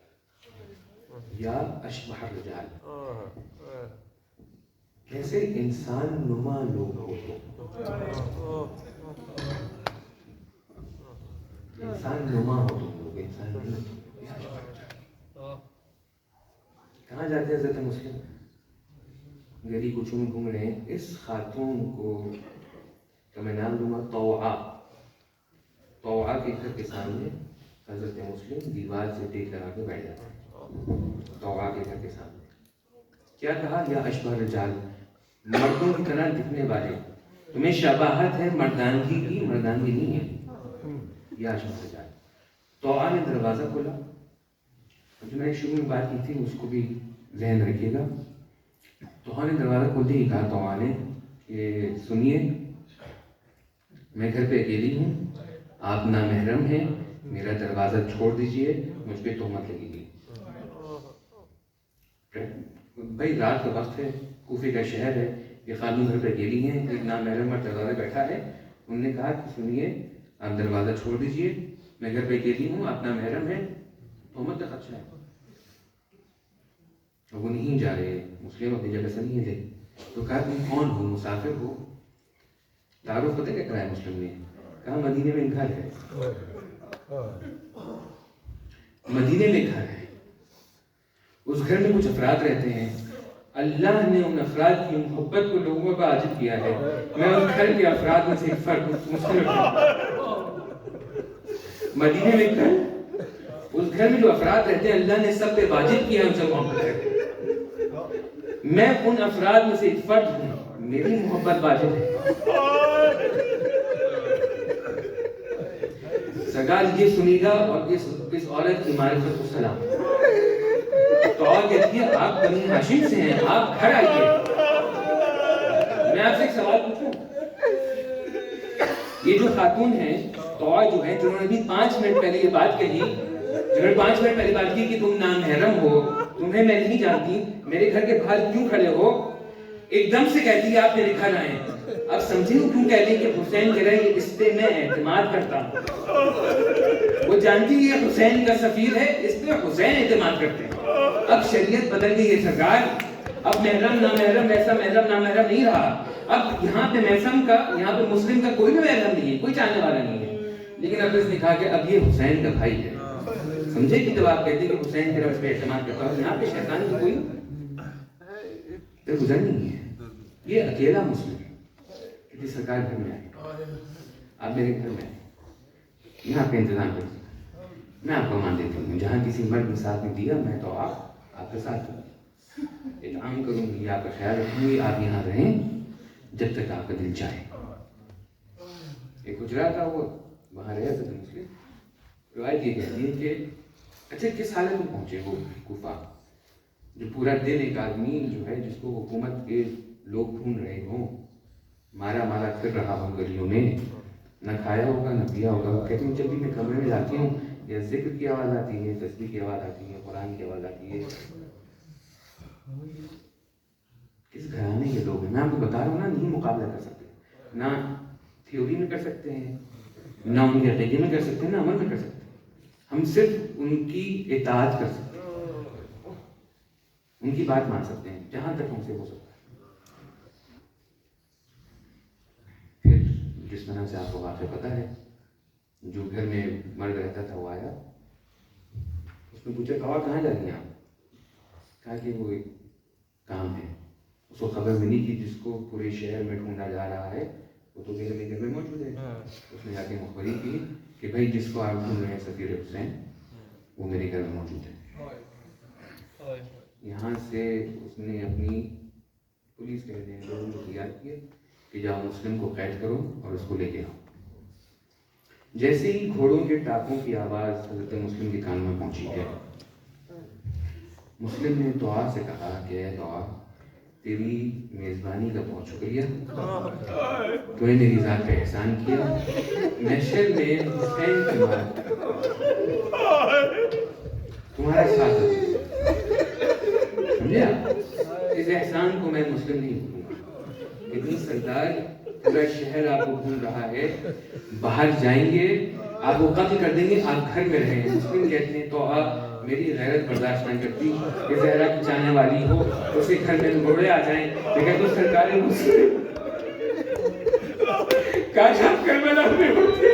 یا اشبہ الرجال، کیسے انسان نما لوگ ہو تو، انسان نما ہو تم لوگ، انسان نہیں۔ کہاں جاتے ہیں حضرت مسلم؟ گلی کوچوں میں گھوم رہے ہیں، اس خاتون کو کا میں نام دوں گا طوعا، طوعا کے گھر کے سامنے حضرت مسلم دیوار سے ٹیک لگا کے بیٹھ جاتے ہیں، طوعا کے گھر کے سامنے۔ کیا کہا؟ یا اشبہ الرجال، مردوں کی طرح دکھنے والے، تمہیں شباہت ہے مردانگی کی، مردانگی نہیں ہے، یا اشبہ الرجال۔ طوعا نے دروازہ کھولا، جو میں نے شروع میں بات کی تھی اس کو بھی ذہن رکھیے گا۔ طوعا نے دروازہ کھولتے ہی کہا طوعا نے کہ سنیے، میں گھر پہ اکیلی ہوں، آپ نامحرم ہیں، میرا دروازہ چھوڑ دیجئے، مجھ پہ تہمت لگے گی۔ بھائی رات کا وقت ہے، کوفے کا شہر ہے، یہ خاتون گھر پہ اکیلی ہیں، ایک نامحرم پر دروازہ بیٹھا ہے۔ انہوں نے کہا کہ سنیے آپ دروازہ چھوڑ دیجئے، میں گھر پہ اکیلی ہوں، آپ نامحرم ہیں، تہمت کا خدشہ ہے۔ اور وہ نہیں جا رہے، مسلم اپنی جگہ سے نہیں تھے، تو کہا تم کون ہو؟ مسافر ہو؟ تعارف پتہ کیا کرایا مسلم نے؟ کہا مدینے میں گھر ہے، مدینے میں گھر ہے، اس گھر میں کچھ افراد رہتے ہیں، اللہ نے ان افراد کی محبت کو لوگوں پر عاجب کیا ہے، میں اس گھر کے افراد میں سے ایک فرد مسلم مدینے میں گھر، اس گھر میں جو افراد رہتے ہیں اللہ نے سب پہ واجب کیا ہے ان سے محبت کرے، میں ان افراد میں سے ایک فرد ہوں، میری محبت واجب ہے۔ سرکار یہ سنیے گا اور اس عورت کی معرفت کو سلام۔ تو اور کہتی ہے آپ بنی ہاشم سے ہیں، آپ گھر آئیے۔ میں آپ سے ایک سوال پوچھوں، یہ جو خاتون ہیں طوعا جو ہے، جنہوں نے بھی 5 منٹ پہلے یہ بات کہی، جنہوں نے 5 منٹ پہلے بات کی کہ تم نامحرم ہو، تمہیں میں نہیں جانتی، میرے گھر کے باہر کیوں کھڑے ہو، ایک دم سے کہتی ہے آپ میرے گھر آئیں۔ اب سمجھے ہو کیوں کہہ رہی کہ حسین کہہ رہا ہے اس پہ میں اعتماد کرتا ہوں، وہ جانتی ہے یہ حسین کا سفیر ہے، اس پہ حسین اعتماد کرتے ہیں۔ اب شریعت بدل گئی ہے سرکار، اب محرم نامحرم ویسا محرم نامحرم نہیں رہا، اب یہاں پہ محرم کا، یہاں پہ مسلم کا کوئی بھی محرم نہیں ہے، کوئی چاہنے والا نہیں ہے، لیکن اب اس نے کہا کہ اب یہ حسین کا بھائی ہے، سمجھے کہ جب آپ کہتے ہیں کہ حسین تیرا اس پہ اعتماد کرتا ہوں، یہاں پہ شیطان کی کوئی گزر نہیں ہے. یہ اکیلا مسلم کہ سرکار گھر میں آئے، آپ میرے گھر میں آئے، میں آپ کا انتظام کرتا ہوں، میں آپ کو مان دیتا ہوں. جہاں کسی مرد نے ساتھ میں دیا، میں تو آپ کے ساتھ ہوں، اطعام کروں گی، آپ کا خیال رکھوں گی، آپ یہاں رہیں جب تک آپ کا دل چاہے. ایک گجرات تھا، وہ وہاں رہے تھے مسلم. روایت یہ کہتی ہے کہ اچھا کس حالت میں پہنچے وہ کوفہ، جو پورا دن ایک آدمی جو ہے جس کو حکومت کے لوگ ڈھونڈ رہے ہوں، مارا مارا پھر رہا ہوں گلیوں میں، نہ کھایا ہوگا نہ پیا ہوگا. وہ کہتے ہیں جب بھی میں کمرے میں جاتی ہوں یا ذکر کی آواز آتی ہے، تسبیح کی آواز آتی ہے، قرآن کی آواز آتی ہے. کس گھرانے کے لوگ ہیں میں آپ کو بتا رہا ہوں نا. نہیں مقابلہ کر سکتے، نہ تھیوری میں کر سکتے ہیں، نہ ان کے عقیدے میں کر سکتے ہیں، نہ عمل میں کر سکتے ہیں. ہم صرف ان کی اطاعت کر سکتے ہیں، ان کی بات مان سکتے ہیں جہاں تک ہم سے ہو سکتا ہے. پھر جس طرح سے آپ کو واقعہ پتہ ہے، جو گھر میں مرد رہتا تھا وہ آیا، اس نے پوچھا کہا کہاں جا رہی ہیں آپ؟ کہا کہ وہ ایک کام ہے. اس کو خبر ملی کہ جس کو پورے شہر میں ڈھونڈا جا رہا ہے وہ تو گھر میں موجود ہے. اس نے جا کے مخبری کی کہ بھائی جس کو آپ ڈھونڈ رہے ہیں سفیر حسین وہ میرے گھر میں موجود ہے. یہاں سے اس نے اپنی پولیس کہتے ہیں لوگوں کو تیار کیا کہ جاؤ مسلم کو قید کرو اور اس کو لے کے آؤ. جیسے ہی گھوڑوں کے ٹاپوں کی آواز حضرت مسلم کے کان میں پہنچی ہے، مسلم نے دعا سے کہا کہ اے دعا، تیری میزبانی کا بہت شکریہ، تو نے میری ذات پہ احسان کیا. محشر میں حسین کے بعد تمہارا ساتھ دوں. سمجھے آپ؟ اس احسان کو میں مسلم نہیں بھولوں گا. لیکن سردار پورا شہر آپ کو ڈھونڈ رہا ہے، باہر جائیں گے آپ کو قتل کر دیں گے، آپ گھر میں رہیں. مسلم کہتے ہیں تو آپ میری غیرت برداشت نہیں کرتی کہ زہرا کی چاہنے والی ہو اس کے گھر میں گھوڑے آ جائیں. لیکن تو سرکار مسلم کاش آپ گھر میں نہ ہوتے،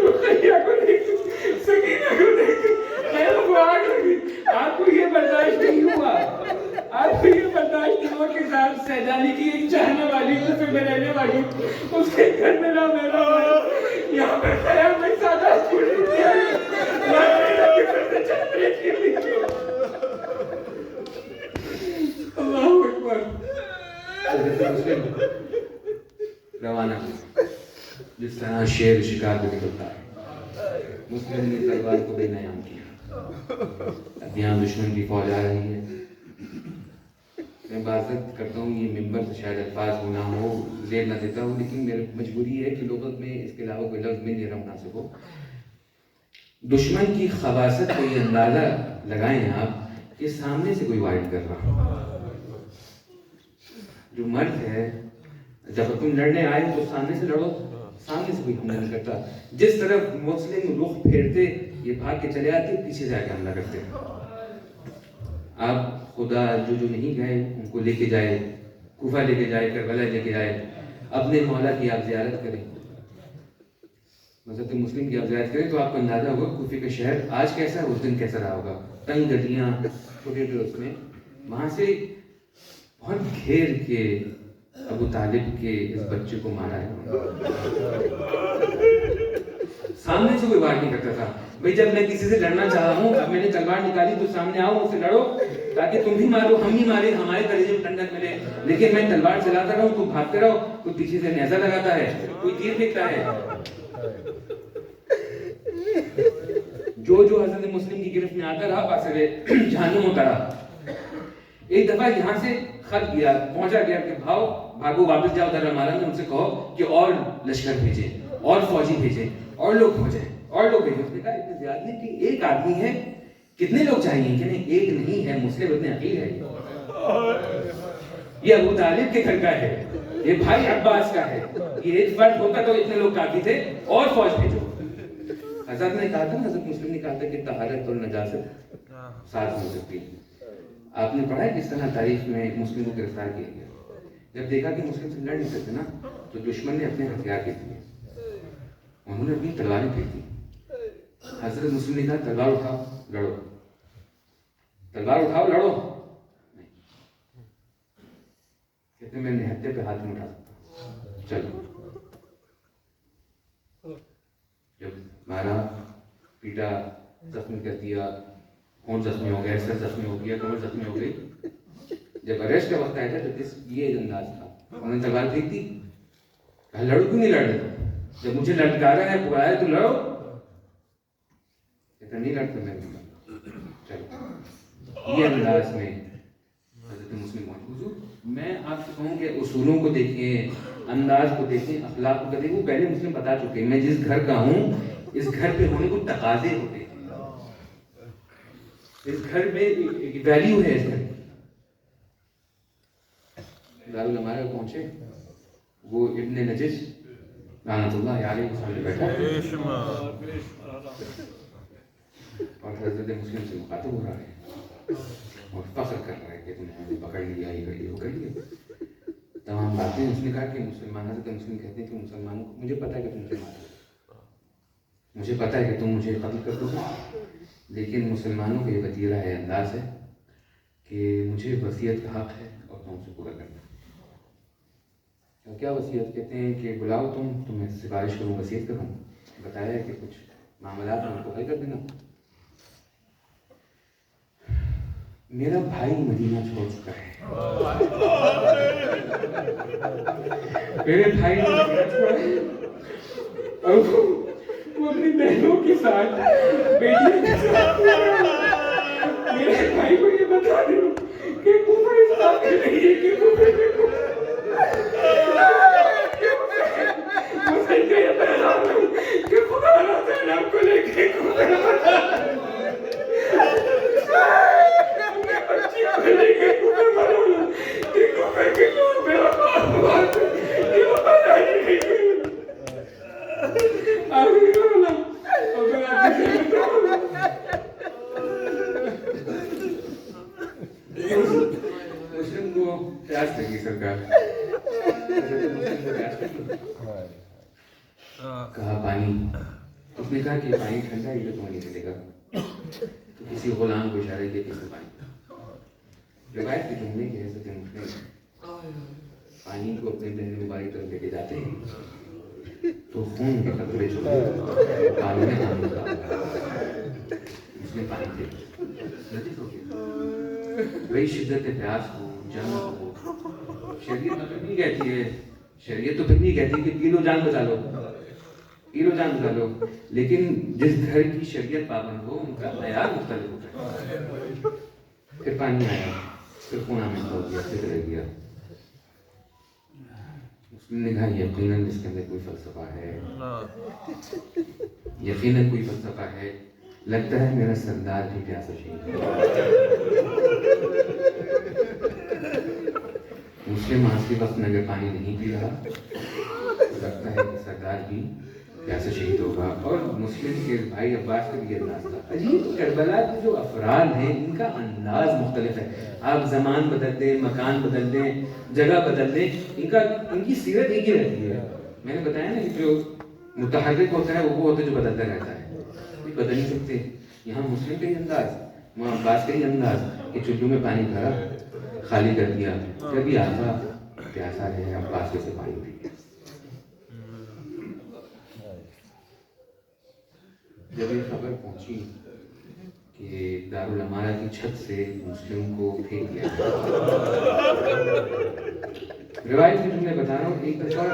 رقیہ کو دیکھتے، سکینہ کو دیکھتے، خیر وہ آگ لگی. آپ کو یہ برداشت نہیں ہوا، آپ کو یہ برداشت نہیں ہوا کہ صاحب سیدانی کی ایک چاہنے والی اس میں رہنے والی اس کے گھر میں نہ میرا یہاں پر خیال میں سادہ چھوڑی دیا اللہ اکبر. حضرت مسلم روانہ جس طرح شیر شکار کو نکلتا ہے، مسلم نے تلوار کو بے نیام کیا. اب یہاں دشمن کی فوج آ رہی ہے. میں بازت کرتا ہوں یہ ممبر سے شاید الفاظ گناہ ہو، زیر نہ دیتا ہوں، لیکن میری مجبوری ہے کہ لغت میں اس کے علاوہ کوئی لفظ میں نہیں رہا مناسب ہو. دشمن کی خباثت کو یہ اندازہ لگائیں آپ کہ سامنے سے کوئی وارد کر رہا. جو مرد ہے جب تم لڑنے آئے تو سامنے سے لڑو، سامنے سے کوئی حملہ نہیں کرتا. جس طرف مسلم رخ پھیرتے یہ بھاگ کے چلے آتے، پیچھے جا کے حملہ کرتے. آپ خدا جو نہیں گئے ان کو لے کے جائے، کوفہ لے کے جائے، کربلا لے کے جائے، اپنے مولا کی آپ زیارت کریں، حضرت مسلم کی آپ زیارت کریں تو آپ کو اندازہ ہوگا کوفے کا شہر آج کیسا ہے، اس دن کیسا رہا ہوگا. تنگ گلیاں، چھوٹے چھوٹے اس میں، وہاں سے بہت گھیر کے ابو طالب کے اس بچے کو مارا ہے. سامنے سے کوئی وار نہیں کرتا تھا. بھئی جب میں کسی سے لڑنا چاہا ہوں، اب میں نے تلوار نکالی تو سامنے آؤ مجھ سے لڑو تاکہ تم بھی مارو ہم بھی مارے، ہمارے کلیجے میں ٹھنڈک ملے. لیکن میں تلوار چلاتا رہوں تم بھاگتے رہو، کوئی پیچھے سے نیزہ لگاتا ہے، کوئی تیر پھینکتا ہے. جو حضرت مسلم کی گرفت میں آتا رہا پاسے جہنم ہوتا رہا. ایک دفعہ یہاں سے خط گیا، پہنچا گیا کہ بھاگو واپس جاؤ در ہمارا میں، ان سے کہو کہ اور لشکر بھیجیں اور فوجی بھیجیں اور لوگ بھیجیں اور لوگ بھیجیں. اس نے کہا اتنے زیادہ نہیں کہ ایک آدمی ہے، کتنے لوگ چاہیے؟ کہ نہیں ایک نہیں ہے، مسلم اتنے عقیل ہے، یہ ابو طالب کے گھر کا ہے، یہ بھائی عباس کا ہے، یہ ایک فرد ہوتا تو اتنے لوگ کافی تھے، اور فوج بھیجو. حضرت نے کہا تھا نا، حضرت مسلم نے کہا تھا کہ طہارت اور نجاست ساتھ ہو سکتی ہے. آپ نے پڑھا ہے کس طرح تاریخ میں مسلم کو گرفتار کیا گیا. جب دیکھا کہ مسلم سے لڑ نہیں سکتے نا تو دشمن نے اپنے ہتھیار پھینک دیے، انہوں نے اپنی تلواریں پھینک دی. حضرت مسلم نے کہا تلوار اٹھاؤ لڑو، تلوار اٹھاؤ لڑو، نہیں، کہتے میں نہتے پہ ہاتھ نہیں اٹھا سکتا، چلو۔ جب مارا پیٹا، زخمی کر دیا، خون زخمی ہو گیا، سر زخمی ہو گیا، کمر زخمی ہو گئی، جب اریسٹ کا وقت آیا تھا تو یہ انداز تھا، انہوں نے تلوار پھینک دی، کہا لڑو کیوں نہیں لڑ رہے، جب مجھے لٹکارا ہے پکایا تو لڑو، کہتا نہیں لڑتا میں نہیں لڑتا، چلو۔ یہ انداز میں حضرت مسلم پہنچ۔ حضور میں آپ سے کہوں کہ اصولوں کو دیکھیں، انداز کو دیکھیں، اخلاق کو دیکھیں، وہ پہلے مسلم بتا چکے ہیں، میں جس گھر کا ہوں اس گھر پہ ہونے کو تقاضے ہوتے ہیں، اس گھر میں ایک ویلیو ہے، اس گھر کی۔ دارالعمارہ پہنچے، وہ ابن نجش لعنت اللہ علیہ کے سامنے بیٹھا اور حضرت مسلم سے مخاطب ہو رہا ہے اور فخر کر رہا ہے کہ تم نے ہمیں پکڑ لیا، یہ کر لیا، وہ کر لیا، تمام باتیں۔ اس نے کہا کہ مسلمان، حضرت مسلم کہتے ہیں کہ مسلمانوں کو مجھے پتا ہے کہ تم مجھے مارو، مجھے پتا ہے کہ تم مجھے قتل کر دو گے، لیکن مسلمانوں کا یہ وتیرہ ہے، انداز ہے کہ مجھے وصیت کا حق ہے اور تم اسے پورا کرنا۔ کیا وصیت؟ کہتے ہیں کہ بلاؤ تمہیں سفارش کروں، وصیت کروں، بتایا ہے کہ کچھ معاملات ان کو حل کر دینا۔ میرا بھائی مدینہ چھوڑ چکا ہے، میرے بھائی نے مدینہ چھوڑا ہے اور وہ اپنی بہنوں کے ساتھ، بیٹیوں کے ساتھ، میرے بھائی کو یہ بتا دو کہ کفر اس بات میں نہیں ہے کہ کفر میں مسلم کا یہ پیغام ہے کہ خدا نہ تعالی آپ کو لے کے کفر اپنے بچی کو لے کے کفر مرونا کہ کفر کے لوگ میرا بات یہ وفاداری نہیں کرنا۔ آخری رونا اور پھر آپ سے بتاؤں مسلم کو پیاس لگی سرکار، کہا پانی، اس نے کہا کہ پانی ٹھنڈا ہے، یہ تو نہیں ملے گا، تو کسی غلام کو اشارہ کیا کسی پانی، روایت کے جملے کی حیثیت مسلم پانی کو اپنے دہن مبارک طرف لے کے جاتے ہیں تو خون کے قطرے چھوڑ پانی میں نام نکلا، اس نے پانی دے نتیجہ ہو گیا۔ بھائی شدت پیاس ہو، جنگ ہو، شریعت تو پھر نہیں کہتی ہے، شریعت تو پھر نہیں کہتی کہ پی لو جان بچا لو، پی لو جان بچا لو، لیکن جس گھر کی شریعت پابند ہو ان کا معیار مختلف ہوتا ہے۔ پھر پانی آیا، پھر خون آمد ہو گیا، پھر رہ گیا۔ مسلم نے کہا یقیناً اس کے اندر کوئی فلسفہ ہے، یقیناً کوئی فلسفہ ہے، لگتا ہے میرا سردار بھی پیاسا شہید ہے۔ مسلم آخری وقت میں اگر پانی نہیں پی رہا تو لگتا ہے کہ سردار بھی پیاسا شہید ہوگا۔ اور مسلم کے بھائی عباس کا بھی یہ انداز تھا۔ عجیب، کربلا کے جو افراد ہیں ان کا انداز مختلف ہے، آپ زمان بدل دیں، مکان بدل دیں، جگہ بدل دیں، ان کی سیرت ایک ہی رہتی ہے۔ میں نے بتایا نا کہ جو متحرک ہوتا ہے وہ ہوتا ہے جو بدلتا رہتا ہے، بدل نہیں سکتے۔ یہاں مسلم کا ہی انداز، وہاں عباس کا ہی انداز کہ چلو میں پانی بھرا، خالی کر دیا، کبھی آتا پیاسا ہے، عباس سے پانی پی گیا۔ جب یہ خبر پہنچی کہ دارالعمارہ کی چھت سے مسلم کو پھینک دیا گیا، روایت میں تم نے بتا رہا ہوں، ایک دفعہ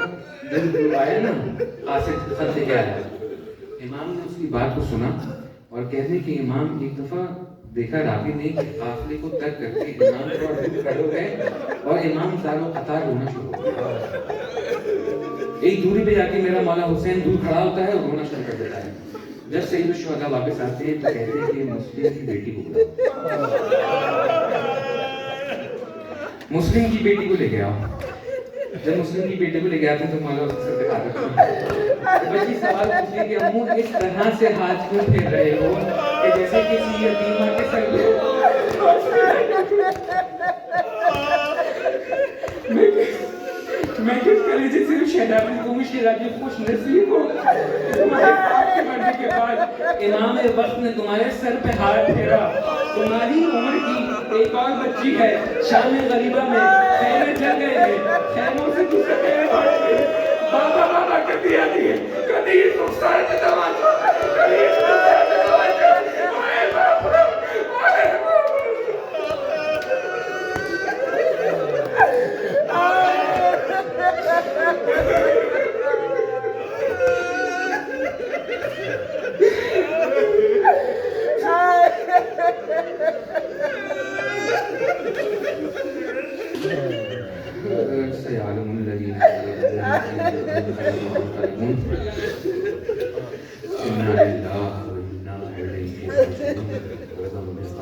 جب آیا نا قاصد خط لے کے آیا، امام نے اس کی بات کو سنا اور کہنے کہ امام ایک دفعہ دیکھا راوی نے کہ قافلے کو ترک کر کے امام تھوڑا دور کھڑے ہو گئے اور امام دارو قطار رونا شروع ہو گیا۔ ایک دوری پہ جا کے میرا مولا حسین دور کھڑا ہوتا ہے اور رونا شروع کر دیتا ہے۔ جب سید الشہداء واپس آتے ہیں تو کہتے ہیں کہ مسلم کی بیٹی کو بلاؤ، مسلم کی بیٹی کو لے کے آؤ۔ جب مسلم کی بیٹی کو لے کے آتے ہیں تو مولا اس سے دکھا کرتے ہیں، بچی سوال پوچھتی ہے کہ امو اس طرح سے ہاتھ کیوں پھیر رہے ہو کہ جیسے کسی یتیمہ کے سر پہ میں کس کلیجے سے شہزادی کو شہزادی خوش نصیب ہو تمہارے باپ کے مرنے کے بعد امام وقت نے تمہارے سر پہ ہاتھ پھیرا. تمہاری عمر کی ایک اور بچی ہے شام غریبہ میں خیمے چل گئے تھے, خیموں سے دوسرے خیمے بھاگ گئے. بابا بابا کبھی آتی ہے, کبھی اس رخسار پہ تماشا, کبھی اس رخسار پہ تماشا. اے باپ اے سيعلم الذين إنا لله وإنا إليه راجعون.